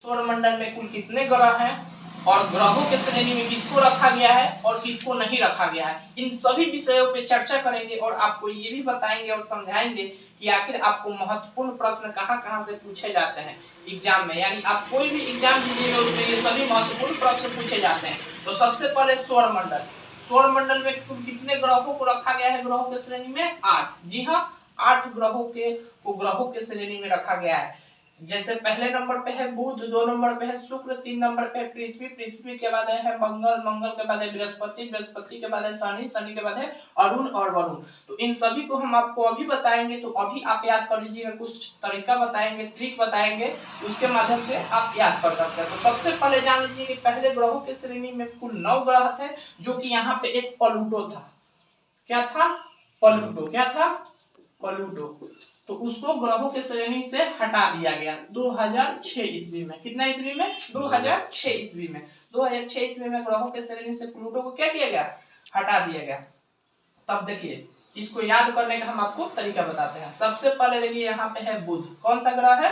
सौरमंडल में कुल कितने ग्रह हैं और ग्रहों के श्रेणी में किसको रखा गया है और किसको नहीं रखा गया है, इन सभी विषयों पे चर्चा करेंगे और आपको ये भी बताएंगे और समझाएंगे कि आखिर आपको महत्वपूर्ण प्रश्न कहां-कहां से पूछे जाते हैं एग्जाम में। यानी आप कोई भी एग्जाम दीजिएगा उसमें ये सभी महत्वपूर्ण प्रश्न पूछे जाते हैं। तो सबसे पहले सौरमंडल, सौरमंडल में कुल कितने ग्रहों को रखा गया है ग्रहों के श्रेणी में? 8। जी हाँ, 8 ग्रहों के श्रेणी में रखा गया है। जैसे पहले नंबर पे है बुध, 2 नंबर पे है शुक्र, 3 नंबर पे है पृथ्वी, पृथ्वी के बाद है मंगल, मंगल के बाद है बृहस्पति, बृहस्पति के बाद है शनि, शनि के बाद है अरुण और वरुण। तो इन सभी को हम आपको अभी बताएंगे, तो अभी आप याद कर लीजिएगा, कुछ तरीका बताएंगे, ट्रिक बताएंगे, उसके माध्यम से आप याद कर सकते हैं। तो सबसे पहले जान लीजिए कि पहले ग्रहों की श्रेणी में कुल 9 ग्रह थे, जो कि यहाँ पे एक प्लूटो था। क्या था? प्लूटो। क्या था? प्लूटो। तो उसको ग्रहों के श्रेणी से हटा दिया गया 2006 ईस्वी में। कितना ईस्वी में? 2006 ईस्वी में। 2006 ईस्वी में ग्रहों के श्रेणी से प्लूटो को क्या किया गया? हटा दिया गया। तब देखिए, इसको याद करने का हम आपको तरीका बताते हैं। सबसे पहले देखिए यहाँ पे है बुध। कौन सा ग्रह है?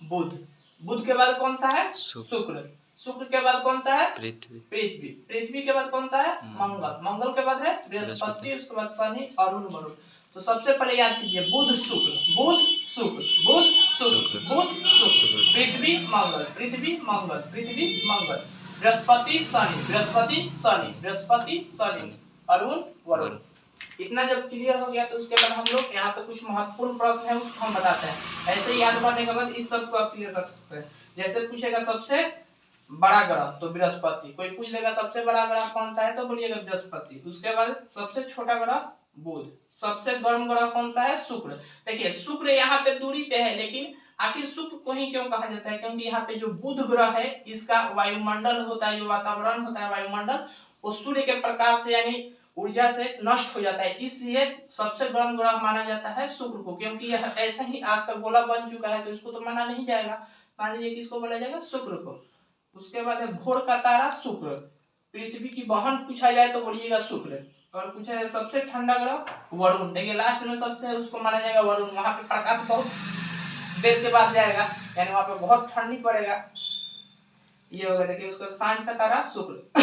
बुध। बुध के बाद कौन सा है? शुक्र। शुक्र के बाद कौन सा है? पृथ्वी। पृथ्वी। पृथ्वी के बाद कौन सा है? मंगल। मंगल के बाद है बृहस्पति, उसके बाद शनि, अरुण, वरुण। तो सबसे पहले याद कीजिए बुध शुक्र, बुध शुक्र, बुध शुक्र, बुध शुक्र, पृथ्वी मंगल, पृथ्वी मंगल, पृथ्वी मंगल, बृहस्पति शनि, बृहस्पति शनि, बृहस्पति शनि, अरुण वरुण। इतना जब क्लियर हो गया तो उसके बाद हम लोग यहाँ पे कुछ महत्वपूर्ण प्रश्न है उसको हम बताते हैं। ऐसे ही याद करने के बाद इस सब को आप क्लियर कर सकते हैं। जैसे पूछेगा सबसे बड़ा ग्रह तो बृहस्पति, कोई पूछ लेगा सबसे बड़ा ग्रह कौन सा है तो बोलिएगा बृहस्पति। उसके बाद सबसे छोटा ग्रह बुध। सबसे गर्म ग्रह कौन सा है? शुक्र। देखिए शुक्र यहाँ पे दूरी पे है, लेकिन आखिर शुक्र को ही क्यों कहा जाता है? क्योंकि यहाँ पे जो बुध ग्रह है इसका वायुमंडल होता है, जो वातावरण होता है वायुमंडल, वो सूर्य के प्रकाश से यानी ऊर्जा से नष्ट हो जाता है, इसलिए सबसे गर्म ग्रह माना जाता है शुक्र को। क्योंकि यह ऐसा ही आग का गोला बन चुका है तो इसको तो माना नहीं जाएगा। मान लीजिए किसको बोला जाएगा? शुक्र को। उसके बाद है भोर का तारा शुक्र। पृथ्वी की बहन पूछा जाए तो बोलिएगा शुक्र। और पूछा जाए सबसे ठंडा ग्रह वरुण। देखिए लास्ट में सबसे है उसको माना जाएगा वरुण। वहां पे प्रकाश बहुत देर के बाद जाएगा, यानी वहां पे बहुत ठंडी पड़ेगा। ये हो गया। देखिए उसका सांझ का तारा शुक्र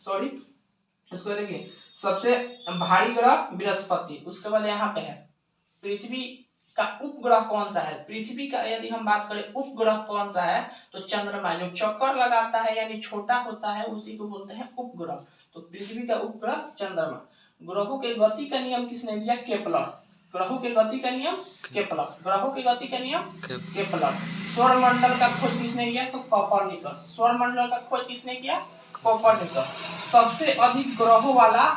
सॉरी उसको देखिए सबसे भारी ग्रह बृहस्पति। उसके बाद यहाँ पे है पृथ्वी का उपग्रह कौन सा है? पृथ्वी का यदि हम बात करें उपग्रह कौन सा है तो चंद्रमा, जो चक्कर लगाता है यानी छोटा होता है उसी को बोलते हैं उपग्रह। तो पृथ्वी का उपग्रह चंद्रमा। ग्रहों के गति का नियम किसने दिया? केपलर। ग्रहों के गति का नियम केपलर। ग्रहों की गति का नियम केपलर। सौरमंडल का खोज किसने किया? तो कोपरनिकस। सौरमंडल का खोज किसने किया? कोपरनिकस। सबसे अधिक ग्रहों वाला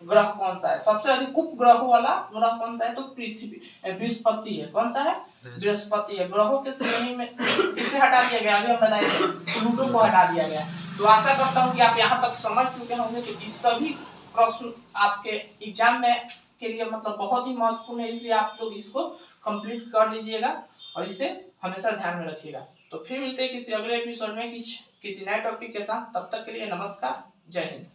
ग्रह कौन सा है? सबसे अधिक उपग्रहों वाला ग्रह कौन सा है? तो पृथ्वी बृहस्पति है। कौन सा है? बृहस्पति है। ग्रहों के श्रेणी में किसे हटा दिया गया? अभी हम बताएंगे, प्लूटो को हटा दिया गया। तो आशा करता हूं कि आप यहाँ तक समझ चुके होंगे। तो इस सभी प्रश्न आपके एग्जाम में के लिए मतलब बहुत ही महत्वपूर्ण है, इसलिए आप लोग इसको कंप्लीट कर लीजिएगा और इसे हमेशा ध्यान में रखिएगा। तो फिर मिलते हैं किसी अगले एपिसोड में किसी नए टॉपिक के साथ। तब तक के लिए नमस्कार, जय हिंद।